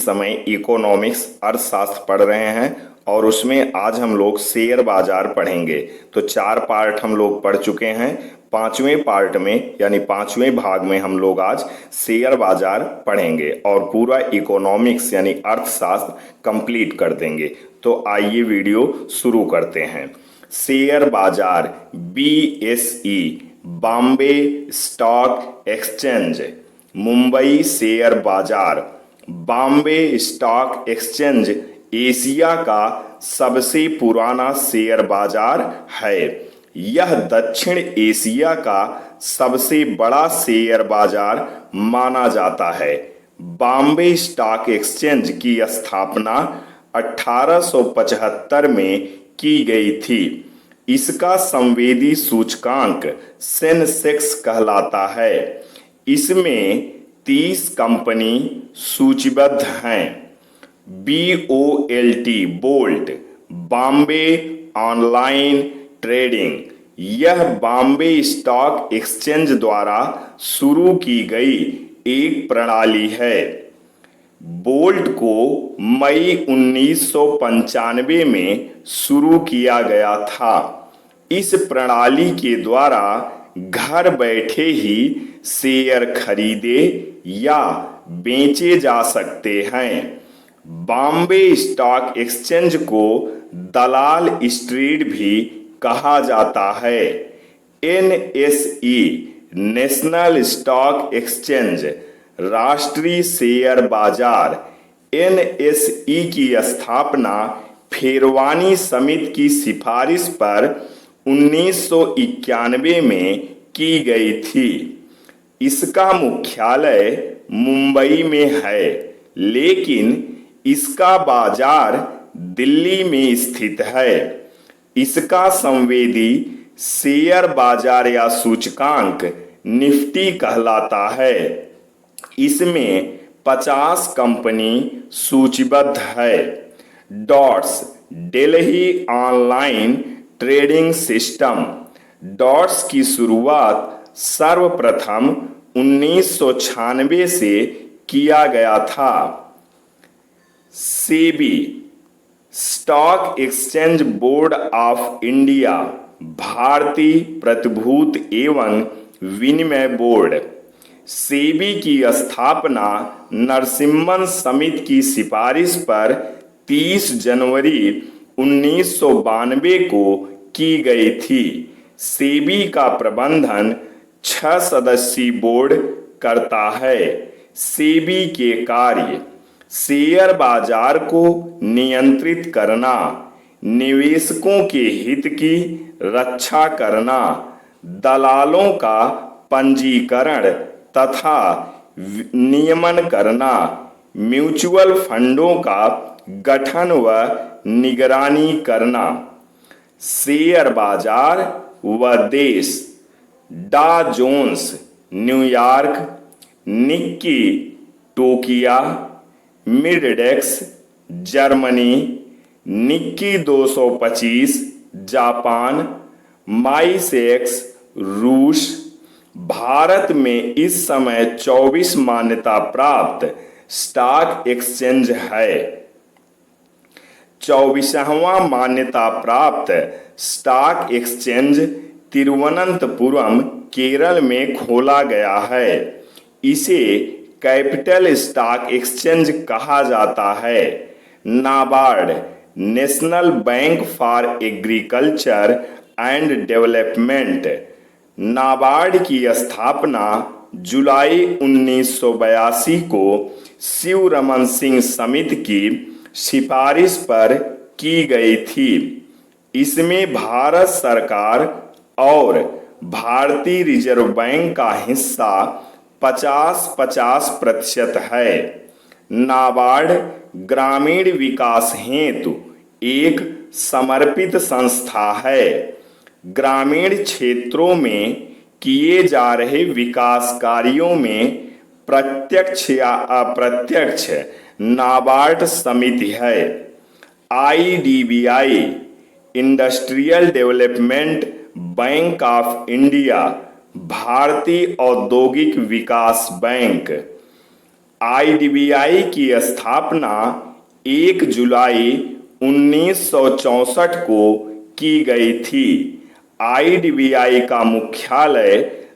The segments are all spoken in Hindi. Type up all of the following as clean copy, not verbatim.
समय इकोनॉमिक्स अर्थशास्त्र पढ़ रहे हैं और उसमें आज हम लोग शेयर बाजार पढ़ेंगे। तो 4 पार्ट हम लोग पढ़ चुके हैं। 5वें पार्ट में यानी 5वें भाग में हम लोग आज शेयर बाजार पढ़ेंगे और पूरा इकोनॉमिक्स यानी अर्थशास्त्र कंप्लीट कर देंगे। तो आइए वीडियो शुरू करते हैं। शेयर बाजार BSE Bombay stock exchange, Mumbai share बाजार, बॉम्बे स्टॉक एक्सचेंज एशिया का सबसे पुराना शेयर बाजार है। यह दक्षिण एशिया का सबसे बड़ा शेयर बाजार माना जाता है। बॉम्बे स्टॉक एक्सचेंज की स्थापना 1875 में की गई थी। इसका संवेदी सूचकांक सेंसेक्स कहलाता है। इसमें 30 कंपनी सूचीबद्ध हैं। BOLT bolt, Bombay online trading, यह बॉम्बे स्टॉक एक्सचेंज द्वारा शुरू की गई एक प्रणाली है। बोल्ट को मई 1995 में शुरू किया गया था। इस प्रणाली के द्वारा घर बैठे ही शेयर खरीदे या बेचे जा सकते हैं। बॉम्बे स्टॉक एक्सचेंज को दलाल स्ट्रीट भी कहा जाता है। NSE नेशनल स्टॉक एक्सचेंज, राष्ट्रीय शेयर बाजार, NSE की स्थापना फेरवानी समिति की सिफारिश पर 1991 में की गई थी। इसका मुख्यालय मुंबई में है, लेकिन इसका बाजार दिल्ली में स्थित है। इसका संवेदी शेयर बाजार या सूचकांक निफ्टी कहलाता है। इसमें 50 कंपनी सूचीबद्ध है। Dots, Delhi online trading system, dots की शुरुआत सर्वप्रथम 1996 से किया गया था। SEBI, stock exchange board of India, भारतीय प्रतिभूति एवं विनिमय बोर्ड। सेबी की स्थापना नरसिम्हन समिति की सिफारिश पर 30 जनवरी 1992 को की गई थी। सेबी का प्रबंधन 6 सदस्यीय बोर्ड करता है। सेबी के कार्य शेयर बाजार को नियंत्रित करना, निवेशकों के हित की रक्षा करना, दलालों का पंजीकरण तथा नियमन करना, म्यूचुअल फंडों का गठन व निगरानी करना। शेयर बाजार व देश: Dow Jones New York, Nikkei Tokyo, मिडडेक्स जर्मनी, निक्की 225 जापान, माइसेक्स रूस। भारत में इस समय 24 मान्यता प्राप्त स्टॉक एक्सचेंज है। 24वां मान्यता प्राप्त स्टॉक एक्सचेंज तिरुवनंतपुरम, केरल में खोला गया है। इसे कैपिटल स्टॉक एक्सचेंज कहा जाता है। NABARD, national bank for agriculture and development, NABARD की स्थापना जुलाई 1982 को शिवरमन सिंह समिति की सिफारिश पर की गई थी। इसमें भारत सरकार और भारतीय रिजर्व बैंक का हिस्सा 50-50% है। नाबार्ड ग्रामीण विकास हेतु एक समर्पित संस्था है। ग्रामीण क्षेत्रों में किए जा रहे विकास कार्यों में प्रत्यक्ष या अप्रत्यक्ष नाबार्ड समिति है। IDBI, industrial development bank of India, भारतीय औद्योगिक विकास बैंक। आईडीबीआई की स्थापना 1 जुलाई 1964 को की गई थी। आईडीबीआई का मुख्यालय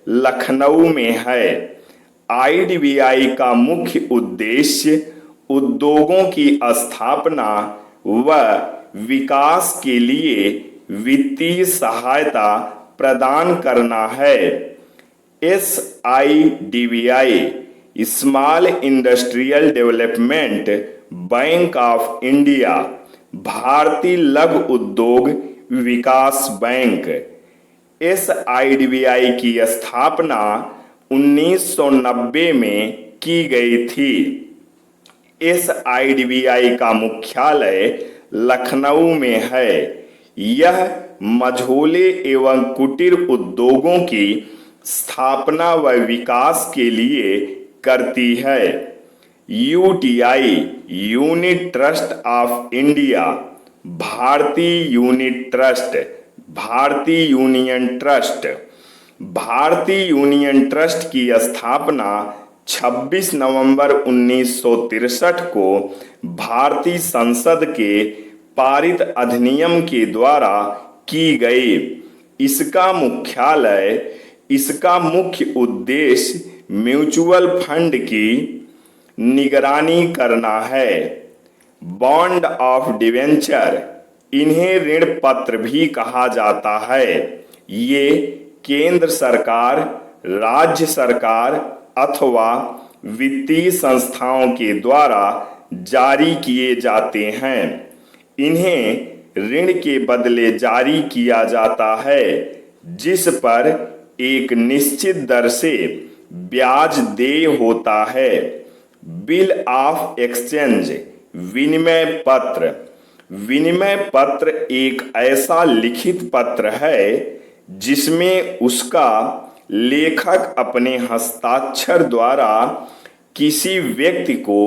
लखनऊ में है। आईडीबीआई का मुख्य उद्देश्य उद्योगों की स्थापना व विकास के लिए वित्तीय सहायता प्रदान करना है। SIDBI small industrial development bank of India भारतीय लघु उद्योग विकास बैंक। SIDBI की स्थापना 1990 में की गई थी। SIDBI का मुख्यालय लखनऊ में है। यह मझोले एवं कुटीर उद्योगों की स्थापना व विकास के लिए करती है। UTI unit trust of India भारतीय यूनिट ट्रस्ट, भारतीय यूनियन ट्रस्ट। भारतीय यूनियन ट्रस्ट की स्थापना 26 नवंबर 1963 को भारतीय संसद के पारित अधिनियम के द्वारा की गई। इसका मुख्य उद्देश्य म्यूचुअल फंड की निगरानी करना है। बॉन्ड ऑफ डिवेंचर, इन्हें ऋण पत्र भी कहा जाता है। ये केंद्र सरकार, राज्य सरकार अथवा वित्तीय संस्थाओं के द्वारा जारी किए जाते हैं। इन्हें ऋण के बदले जारी किया जाता है, जिस पर एक निश्चित दर से ब्याज देय होता है। बिल ऑफ एक्सचेंज, विनिमय पत्र। विनिमय पत्र एक ऐसा लिखित पत्र है जिसमें उसका लेखक अपने हस्ताक्षर द्वारा किसी व्यक्ति को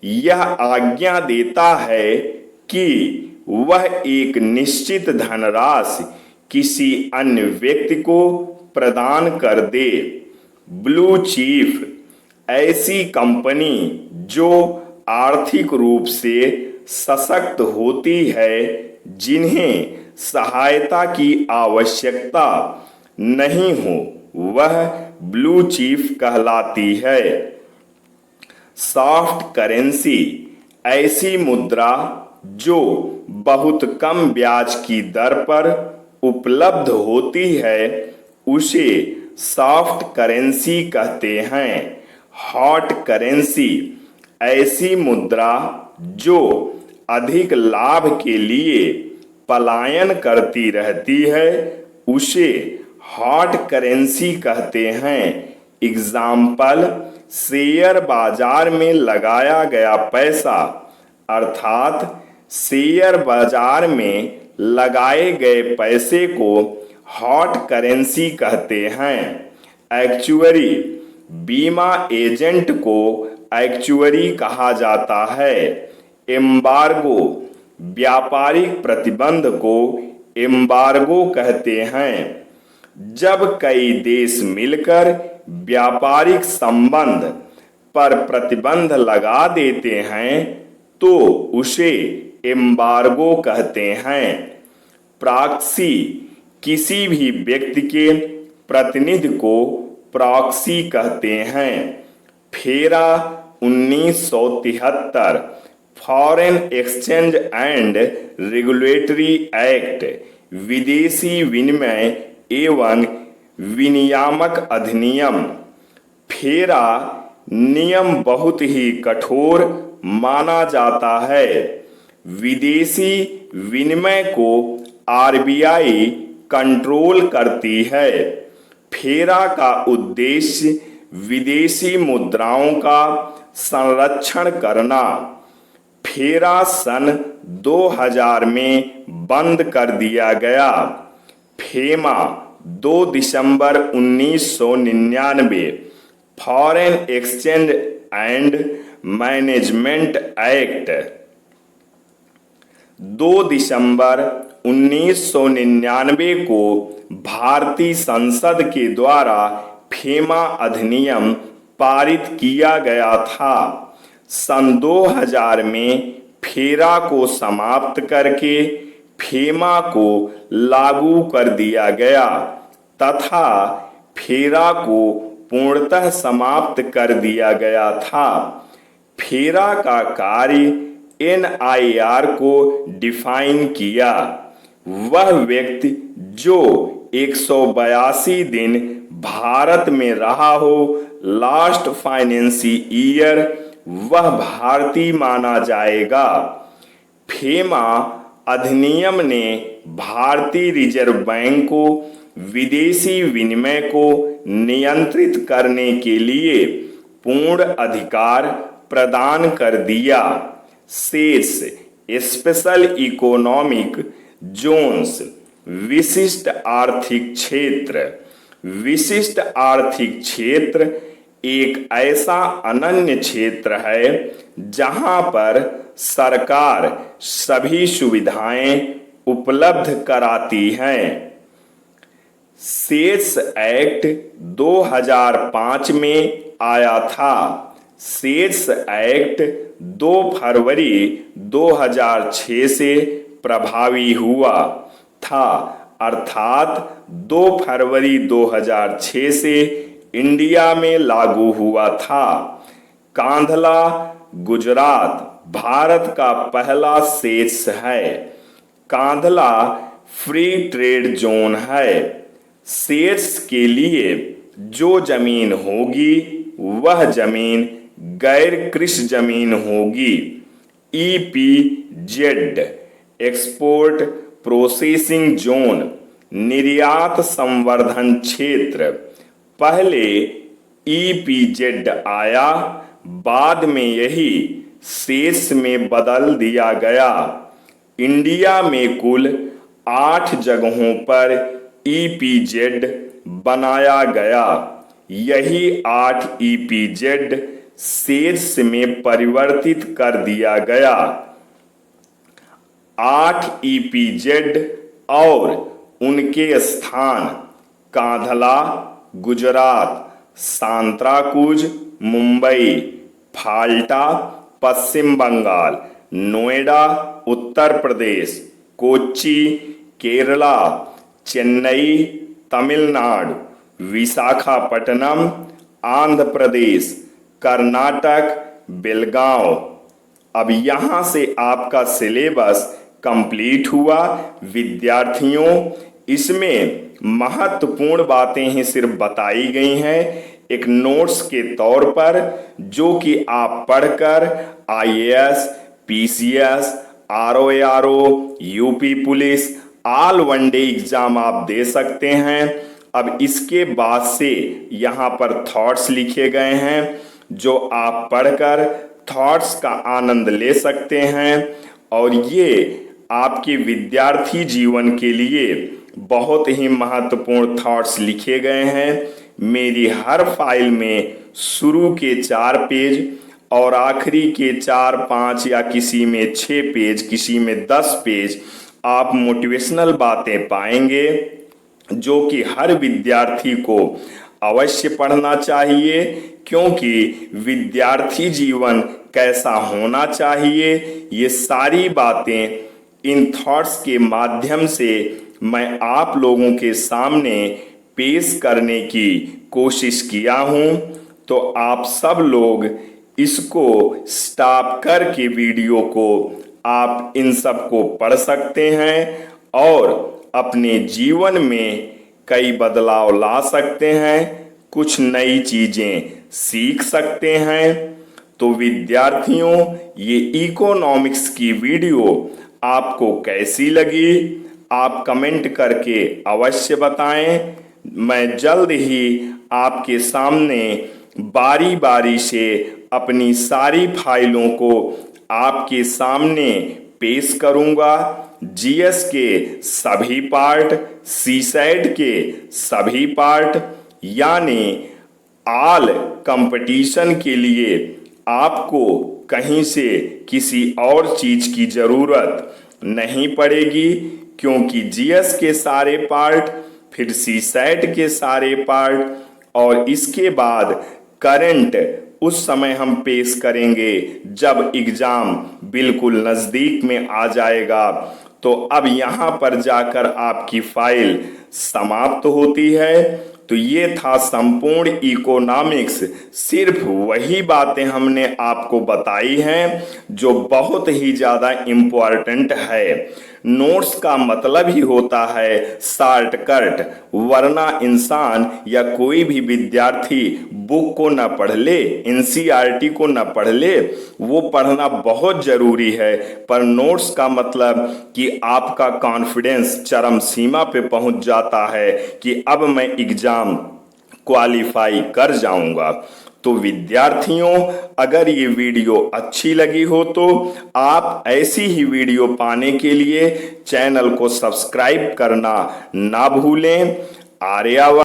यह आज्ञा देता है कि वह एक निश्चित धनराशि किसी अन्य व्यक्ति को प्रदान कर दे। ब्लू चीफ, ऐसी कंपनी जो आर्थिक रूप से सशक्त होती है, जिन्हें सहायता की आवश्यकता नहीं हो, वह ब्लू चीफ कहलाती है। सॉफ्ट करेंसी, ऐसी मुद्रा जो बहुत कम ब्याज की दर पर उपलब्ध होती है, उसे सॉफ्ट करेंसी कहते हैं। हॉट करेंसी, ऐसी मुद्रा जो अधिक लाभ के लिए पलायन करती रहती है, उसे हॉट करेंसी कहते हैं। एग्जाम्पल, शेयर बाजार में लगाया गया पैसा, अर्थात शेयर बाजार में लगाए गए पैसे को हॉट करेंसी कहते हैं। एक्चुअरी, बीमा एजेंट को एक्चुअरी कहा जाता है। एम्बार्गो, व्यापारिक प्रतिबंध को एम्बार्गो कहते हैं। जब कई देश मिलकर व्यापारिक संबंध पर प्रतिबंध लगा देते हैं तो उसे एम्बार्गो कहते हैं। प्रॉक्सी, किसी भी व्यक्ति के प्रतिनिधि को प्रॉक्सी कहते हैं। फेरा 1973, foreign exchange and regulatory act, विदेशी विनिमय एवं विनियामक अधिनियम। फेरा नियम बहुत ही कठोर माना जाता है। विदेशी विनिमय को RBI कंट्रोल करती है। फेरा का उद्देश्य विदेशी मुद्राओं का संरक्षण करना। फेरा सन 2000 में बंद कर दिया गया। FEMA 2 December 1999, foreign exchange and management act. 2 दिसंबर 1999 को भारतीय संसद के द्वारा फेमा अधिनियम पारित किया गया था। सन 2000 में फेरा को समाप्त करके फेमा को लागू कर दिया गया तथा फेरा को पूर्णतः समाप्त कर दिया गया था। फेरा का कार्य NIR को डिफाइन किया। वह व्यक्ति जो 182 दिन भारत में रहा हो लास्ट फाइनेंशियल ईयर, वह भारतीय माना जाएगा। फेमा अधिनियम ने भारतीय रिजर्व बैंक को विदेशी विनिमय को नियंत्रित करने के लिए पूर्ण अधिकार प्रदान कर दिया। शेष स्पेशल इकोनॉमिक जोन्स विशिष्ट आर्थिक क्षेत्र। विशिष्ट आर्थिक क्षेत्र एक ऐसा अनन्य क्षेत्र है जहां पर सरकार सभी सुविधाएं उपलब्ध कराती है। सेस एक्ट 2005 में आया था। सेस एक्ट 2 फरवरी 2006 से प्रभावी हुआ था, अर्थात 2 फरवरी 2006 से इंडिया में लागू हुआ था। कांधला गुजरात भारत का पहला सेस है। कांधला फ्री ट्रेड जोन है। सेस के लिए जो जमीन होगी वह जमीन गैर कृषि जमीन होगी। EPZ एक्सपोर्ट प्रोसेसिंग जोन निर्यात संवर्धन क्षेत्र। पहले EPZ आया, बाद में यही सेस में बदल दिया गया। इंडिया में कुल 8 जगहों पर EPZ बनाया गया। यही 8 EPZ सेस में परिवर्तित कर दिया गया। 8 EPZ और उनके स्थान कांधला गुजरात, सांतराकुज मुंबई, फाल्टा पश्चिम बंगाल, नोएडा उत्तर प्रदेश, कोच्चि केरला, चेन्नई तमिलनाडु, विशाखापट्टनम आंध्र प्रदेश, कर्नाटक बेलगांव। अब यहाँ से आपका सिलेबस कंप्लीट हुआ विद्यार्थियों। इसमें महत्वपूर्ण बातें ही सिर्फ बताई गई हैं एक नोट्स के तौर पर, जो कि आप पढ़कर IAS, PCS, ROARO, UP police all one day exam आप दे सकते हैं। अब इसके बाद से यहाँ पर थॉट्स लिखे गए हैं जो आप पढ़कर थॉट्स का आनंद ले सकते हैं और ये आपके विद्यार्थी जीवन के लिए बहुत ही महत्वपूर्ण थॉट्स लिखे गए हैं। मेरी हर फाइल में शुरू के 4 पेज और आखिरी के 4, 5 या किसी में 6 पेज, किसी में 10 पेज आप मोटिवेशनल बातें पाएंगे जो कि हर विद्यार्थी को अवश्य पढ़ना चाहिए, क्योंकि विद्यार्थी जीवन कैसा होना चाहिए ये सारी बातें इन थॉट्स के माध्यम से मैं आप लोगों के सामने पेश करने की कोशिश किया हूं। तो आप सब लोग इसको स्टॉप करके वीडियो को आप इन सब को पढ़ सकते हैं और अपने जीवन में कई बदलाव ला सकते हैं, कुछ नई चीजें सीख सकते हैं। तो विद्यार्थियों, ये इकोनॉमिक्स की वीडियो आपको कैसी लगी आप कमेंट करके अवश्य बताएं। मैं जल्द ही आपके सामने बारी बारी से अपनी सारी फाइलों को आपके सामने पेश करूंगा। GS के सभी पार्ट, CSAT के सभी पार्ट, यानी ऑल कंपटीशन के लिए आपको कहीं से किसी और चीज की जरूरत नहीं पड़ेगी, क्योंकि GS के सारे पार्ट, फिर CSAT के सारे पार्ट और इसके बाद करंट उस समय हम पेश करेंगे जब एग्जाम बिल्कुल नजदीक में आ जाएगा। तो अब यहां पर जाकर आपकी फाइल समाप्त होती है। तो ये था संपूर्ण इकोनॉमिक्स। सिर्फ वही बातें हमने आपको बताई हैं जो बहुत ही ज़्यादा इम्पोर्टेंट है। नोट्स का मतलब ही होता है शॉर्टकट, वरना इंसान या कोई भी विद्यार्थी बुक को न पढ़ ले, एनसीईआरटी को न पढ़ ले। वो पढ़ना बहुत जरूरी है, पर नोट्स का मतलब कि आपका कॉन्फिडेंस चरम सीमा पे पहुंच जाता है कि अब मैं एग्जाम क्वालिफाई कर जाऊंगा। तो विद्यार्थियों, अगर ये वीडियो अच्छी लगी हो तो आप ऐसी ही वीडियो पाने के लिए चैनल को सब्सक्राइब करना ना भूलें। आर्यावर्त